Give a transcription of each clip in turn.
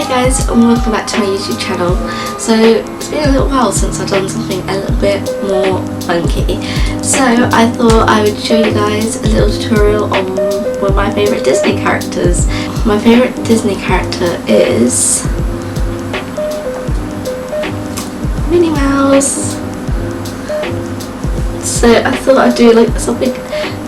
Hi guys, and welcome back to my YouTube channel. So it's been a little while since I've done something a little bit more funky, so I thought I would show you guys a little tutorial on one of my favourite Disney characters. My favourite Disney character is Minnie Mouse. So I thought I'd do like something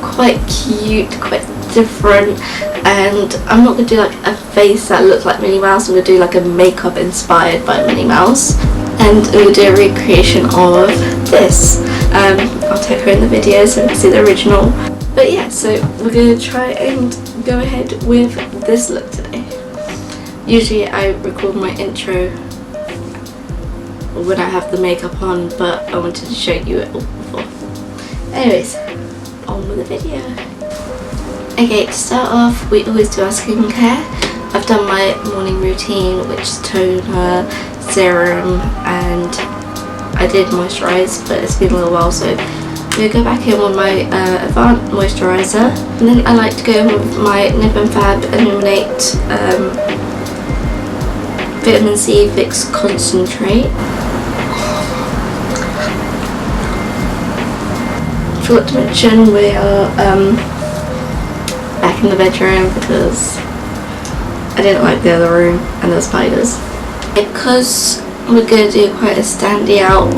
quite cute, quite different, and I'm not going to do like a face that looks like Minnie Mouse. I'm going to do like a makeup inspired by Minnie Mouse, and I'm going to do a recreation of this. I'll tag her in the video so you can see the original. But yeah, so we're going to try and go ahead with this look today. Usually I record my intro when I have the makeup on, but I wanted to show you it all before. Anyways, on with the video. Okay, to start off, we always do our skincare. I've done my morning routine, which is toner, serum, and I did moisturise, but it's been a little while, so I'm going to go back in with my Advanced Moisturiser. And then I like to go in with my Nip and Fab Illuminate Vitamin C Fix Concentrate. I forgot to mention we are back in the bedroom because I didn't like the other room and the spiders. Because we're going to do quite a standy out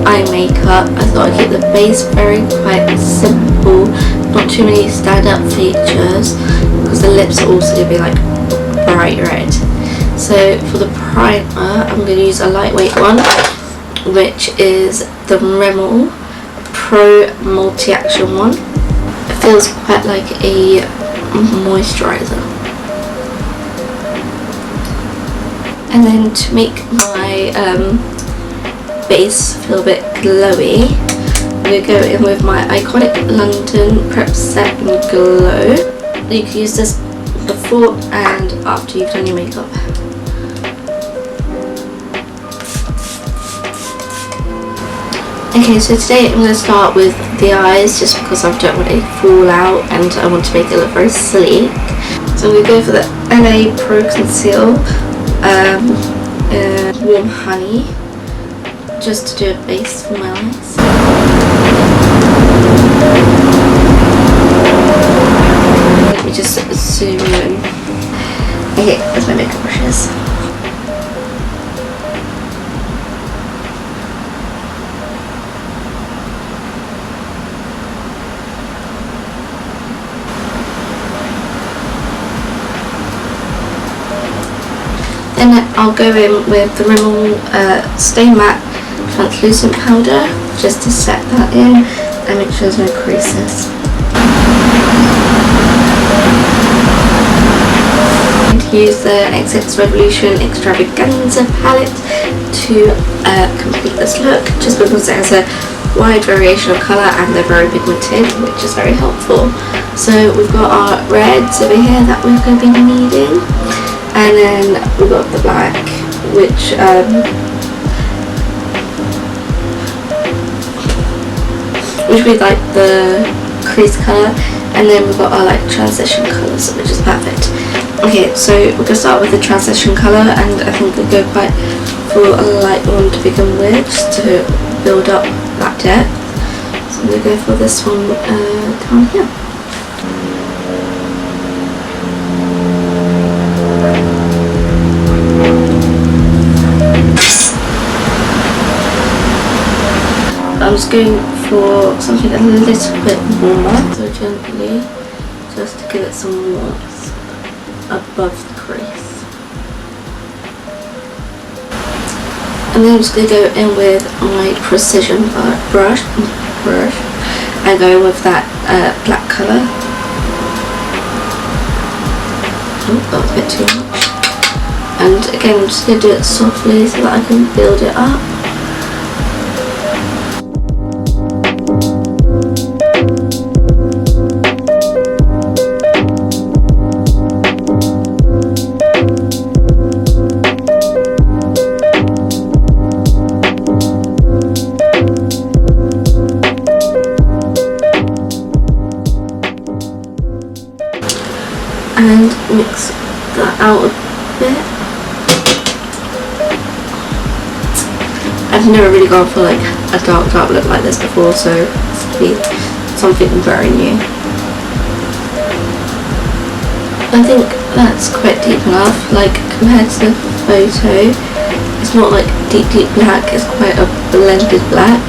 eye makeup, I thought I'd keep the base quite simple, not too many stand up features, because the lips are also going to be like bright red. So for the primer, I'm going to use a lightweight one, which is the Rimmel Pro Multi-Action one. It feels quite like a moisturiser. And then to make my base feel a bit glowy, I'm going to go in with my Iconic London Prep Set and Glow. You can use this before and after you've done your makeup. Okay, so today I'm going to start with the eyes, just because I don't want it to fall out and I want to make it look very sleek. So I'm going to go for the LA Pro Conceal Warm Honey, just to do a base for my eyes. Let me just zoom in. Okay, that's my makeup brushes. Then I'll go in with the Rimmel Stay Matte Translucent Powder, just to set that in and make sure there's no creases. I'm going to use the XX Revolution Extravaganza palette to complete this look, just because it has a wide variation of colour and they're very pigmented, which is very helpful. So we've got our reds over here that we're going to be needing. And then we've got the black, which we like the crease colour, and then we've got our like transition colours, which is perfect. Okay, so we're going to start with the transition colour, and I think we'll go quite for a light one to begin with, just to build up that depth. So I'm going to go for this one down here. I'm just going for something a little bit warmer, so gently, just to give it some warmth above the crease. And then I'm just going to go in with my precision brush and go with that black colour. Oh, that was a bit too much. And again, I'm just going to do it softly so that I can build it up. And mix that out a bit. I've never really gone for like a dark look like this before, so it's gonna be something very new. I think that's quite deep enough, like compared to the photo. It's not like deep black, it's quite a blended black.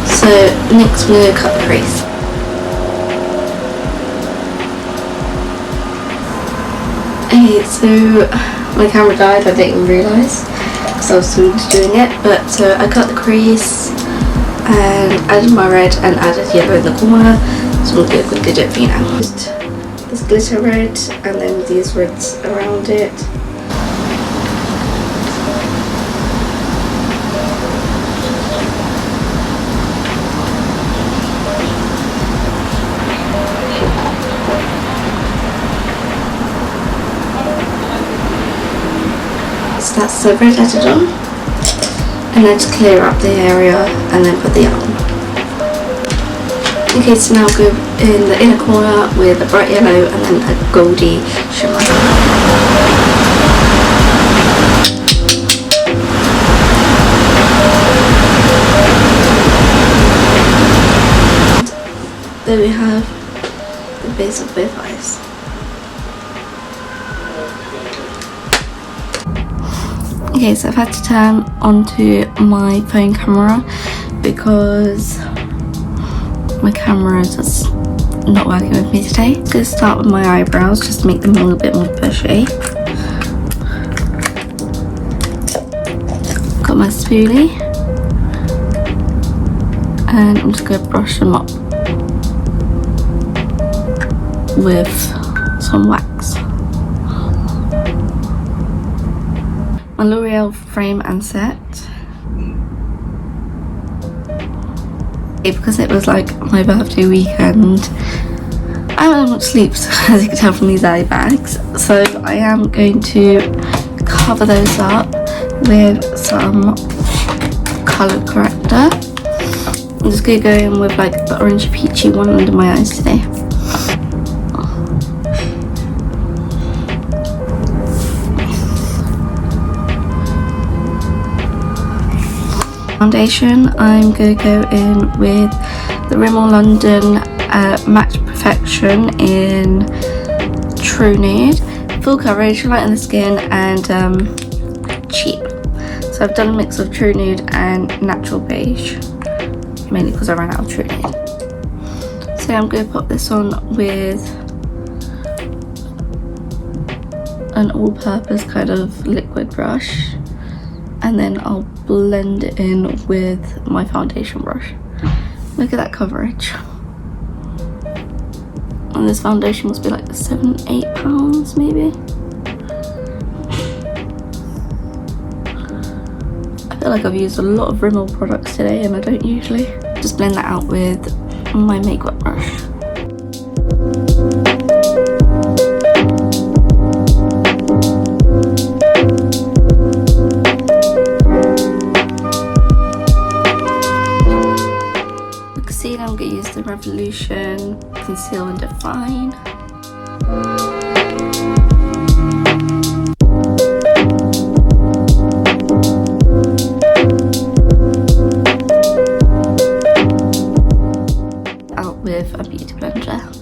So next we're gonna cut the crease. Okay, so my camera died, I didn't even realise because I was too into doing it, but so I cut the crease and added my red and added yellow in the corner, so I'm going to do a quick digit for you now. Just this glitter red and then these reds around it. So that's the red added on, and then just clear up the area and then put the yellow on. Okay, so now go in the inner corner with a bright yellow and then a goldy shimmer. There we have the base of both eyes. Okay, so I've had to turn onto my phone camera because my camera is just not working with me today. I'm going to start with my eyebrows just to make them a little bit more bushy. Got my spoolie and I'm just going to brush them up with some wax. My L'Oreal frame and set. Because it was like my birthday weekend, I haven't had much sleep, as you can tell from these eye bags, so I am going to cover those up with some colour corrector. I'm just going to go in with like the orange peachy one under my eyes today. Foundation, I'm going to go in with the Rimmel London Matte Perfection in True Nude, full coverage, light on the skin and cheap. So I've done a mix of True Nude and Natural Beige, mainly because I ran out of True Nude. So I'm going to pop this on with an all-purpose kind of liquid brush, and then I'll blend it in with my foundation brush. Look at that coverage. And this foundation must be like £7-8 maybe. I feel like I've used a lot of Rimmel products today and I don't usually. Just blend that out with my makeup brush. I'm going to use the Revolution Conceal and Define. Out with a beauty blender.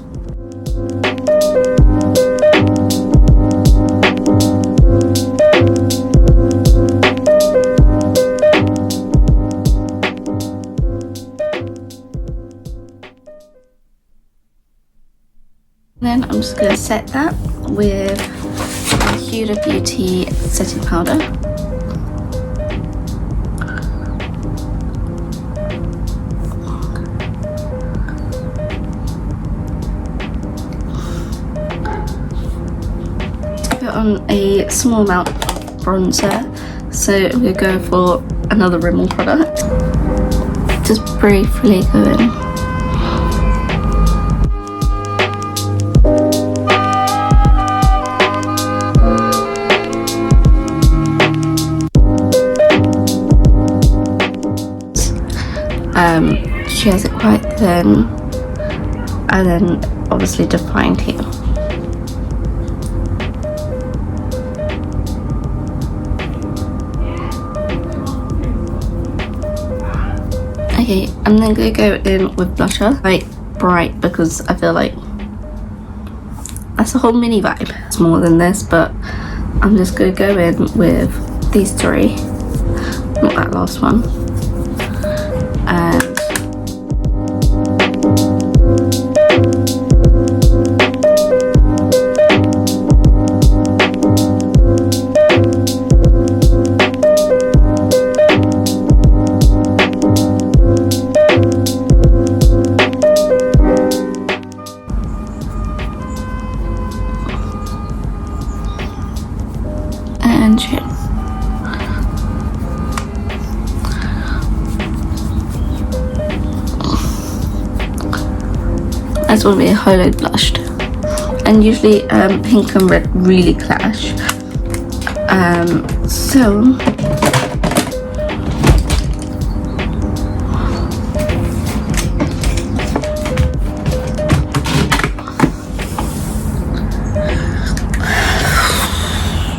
Then I'm just going to set that with Huda Beauty setting powder. Put on a small amount of bronzer, so I'm going to go for another Rimmel product. Just briefly go in. She has it quite thin, and then obviously defined here. Okay, I'm then gonna go in with blusher, like bright, because I feel like that's a whole mini vibe. It's more than this, but I'm just gonna go in with these three, not that last one, and chin. That's when we're hollow blushed, and usually pink and red really clash. So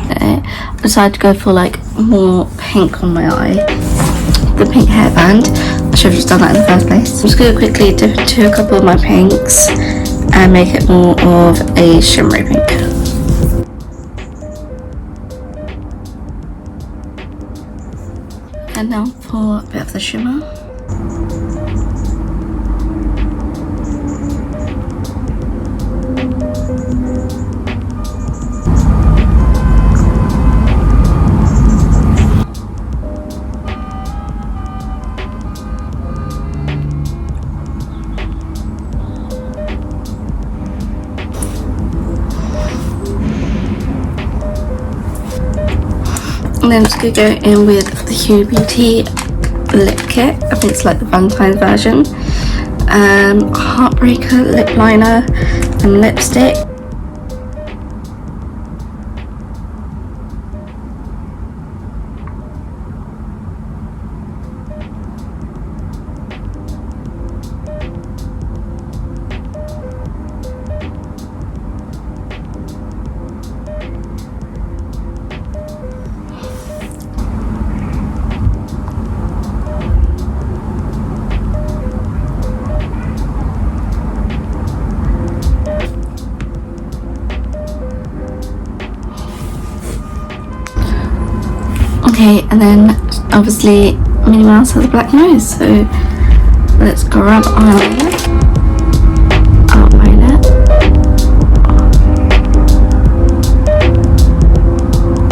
I decided to go for like more pink on my eye. The pink hairband. I should have just done that in the first place. I'm just going to quickly dip into a couple of my pinks and make it more of a shimmery pink. And now for a bit of the shimmer. And then I'm just going to go in with the Huda Beauty lip kit. I think it's like the Valentine's version. Heartbreaker lip liner and lipstick. Okay, and then obviously Minnie Mouse has a black nose, so let's grab eyeliner, outline it,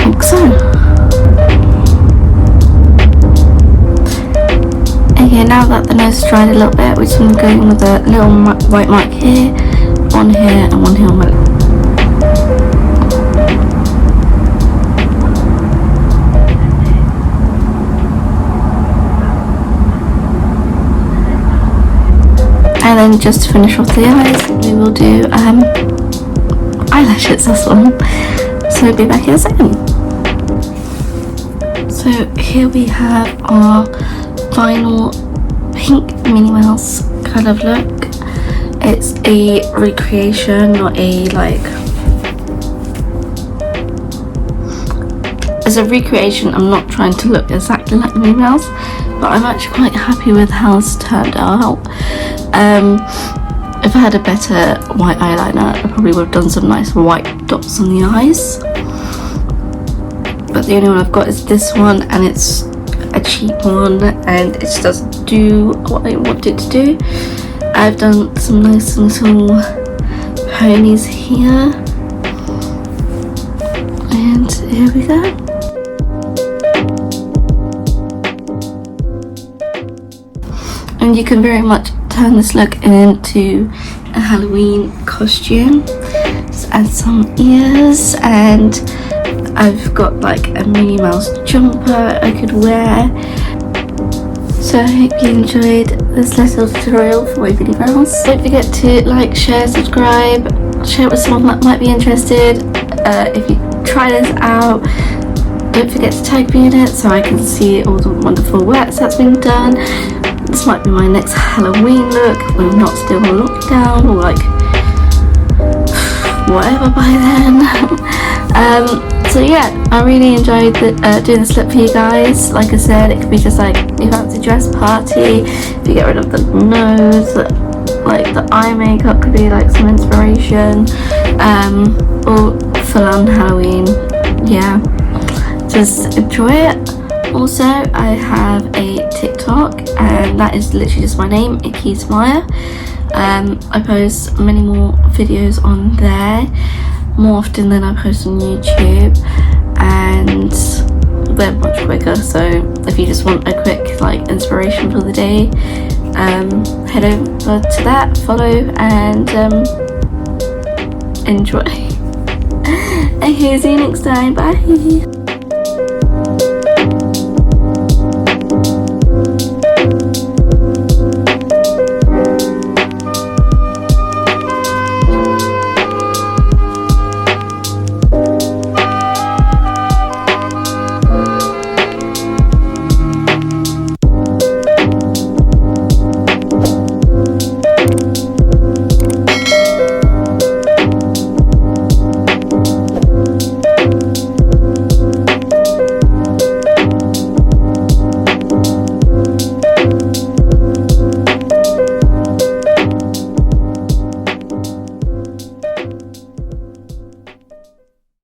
like so. Okay, now that the nose is dried a little bit, we're just going to go in with a little white mark here, one here, and one here on my lip. And then just to finish off the eyes, we will do eyelashes, this one. So we'll be back in a second. So here we have our final pink Minnie Mouse kind of look. It's a recreation, not a like... As a recreation, I'm not trying to look exactly like Minnie Mouse, but I'm actually quite happy with how it's turned out. If I had a better white eyeliner, I probably would have done some nice white dots on the eyes. But the only one I've got is this one, and it's a cheap one, and it just doesn't do what I want it to do. I've done some nice little ponies here, and here we go. And you can very much turn this look into a Halloween costume. Just add some ears, and I've got like a Minnie Mouse jumper I could wear. So I hope you enjoyed this little tutorial for my Minnie Mouse. Don't forget to like, share, subscribe, share it with someone that might be interested. If you try this out, don't forget to tag me in it so I can see all the wonderful work that's been done. This might be my next Halloween look when I'm not still on lockdown, or like whatever by then. So yeah, I really enjoyed doing this look for you guys. Like I said, it could be just like your fancy dress party, if you get rid of the nose, like the eye makeup could be like some inspiration, or full on Halloween. Yeah, just enjoy it. Also, I have a TikTok, and that is literally just my name, Ekita-Maya. I post many more videos on there, more often than I post on YouTube, and they're much quicker. So if you just want a quick like inspiration for the day, head over to that, follow, and enjoy. Okay, see you next time. Bye.